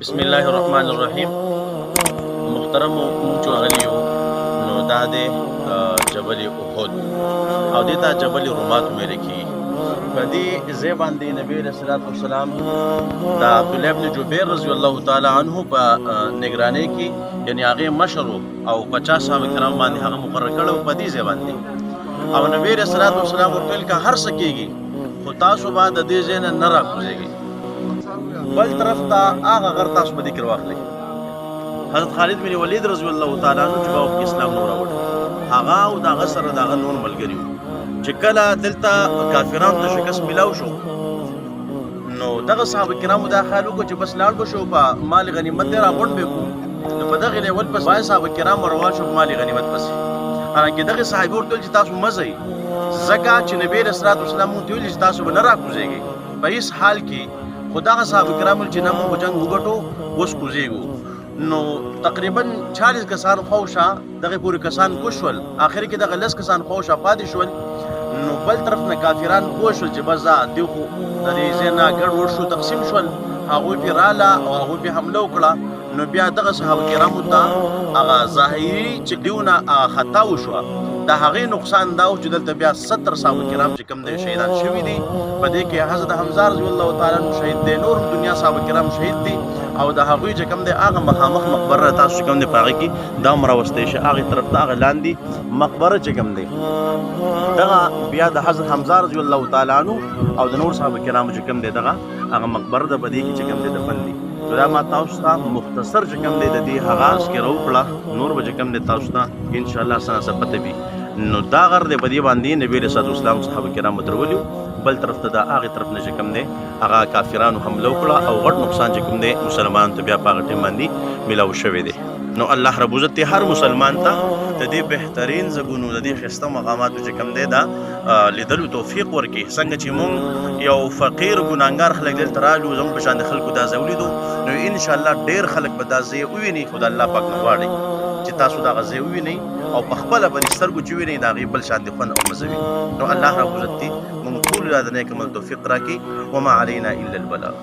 بسم الله الرحمن الرحیم. محترم مونږ غلیو نو دا د جبل احد او دته جبل رومات ویل کی په دې ځای باندې نبی رسول الله والسلام دا عبد الله ابن جبیر رضی الله تعالی عنہ په نگرانی کې یعنی هغه مشر او 50 صحابه کرام باندې هغه مقرر کړو په دې ځای باندې او نبی رسول الله والسلام ورته کا هر سکیږي خو تاسو بعد د دې ځای نه راکوزيږي بل طرف ته هغه غر تاسو په ذکر واخلي. حضرت خالد بن ولید رضی الله تعالی عنہ چې په اسلام نور راوړ هغه او د غسر د نور ملګری چې کله دلته کافرانو ته شکست ملاو شو نو دغه صحابه کرامو دا خیال وکړ چې بس لاړ بشو په مال غنیمت راغونډ به کو نو په دغه لیول پس وای صحابه کرام روان شو مال غنیمت پس هغه دغه صحابه ورته چې تاسو مزه زکه چې نبی رسول الله صلی الله علیه وسلم چې تاسو نه راکوزيږي په هیڅ حال کې خدا کا صاحب کرام چې نامو جنگ وګټو وس کوزيګو نو تقریبا 40 کسان خوشا دغه پوری کسان کوشول اخر کې دغه لس کسان خوشا پاتې شول نو بل طرف نه کافران کوشل چې بزا دیخو د دې زینا ګډ ورشو تقسیم شول هغه پیراله او هغه به حمله وکړه نو بیا دغه صحابه کرامو ته هغه ظاهري چې دیونه خطا وشو دا هغه نقصان دا چې دلته بیا 70 صحابه کرام چې کوم د شهیدان شوی دي په دې کې حضرت حمزه رضی الله تعالی عنہ شهید دي نور دنیا صحابه کرام شهید دي او د هغه چې کوم د هغه مخامخ مقبره تاسو کوم د پاغي کې دا مروسته شي هغه طرف ته هغه لاندې مقبره چې کوم دی دا بیا د حضرت حمزه رضی الله تعالی عنہ او د نور صحابه کرام چې کوم دی دغه هغه مقبره د بدی کې چې کوم دی دفن دي دا ما تاسو ته مختصر چې کوم دی د دې آغاز کې روکړه نور به کوم دی تاسو ته ان شاء الله سره پته وي نو دا غر د بدی باندې نبی رسول الله صلی الله علیه صحابه کرام درولو بل طرف ته دا هغه طرف نه چې کوم دی هغه کافرانو حمله وکړه او غټ نقصان چې کوم دی مسلمانانو ته بیا په هغه ټیم باندې ملاو شوی دی نو الله رب عزت هر مسلمان ته د دې بهترین زګونو د دې خسته مقامات چې کوم دی دا لیدلو توفیق ورکړي څنګه چې مونږ یو فقیر ګناګار خلک دلته رالو زموږ په شان د خلکو دا زولیدو نو ان شاء الله ډیر خلک به دا ځای وویني خدای الله پاک نه غواړي چې تاسو دا غځای وویني او په خپل باندې سترګو چې ویني دا غي بل شان د فن او مزوي نو الله رب عزت موږ ټول د نیک عمل توفیق راکړي وما علينا الا البلاغ.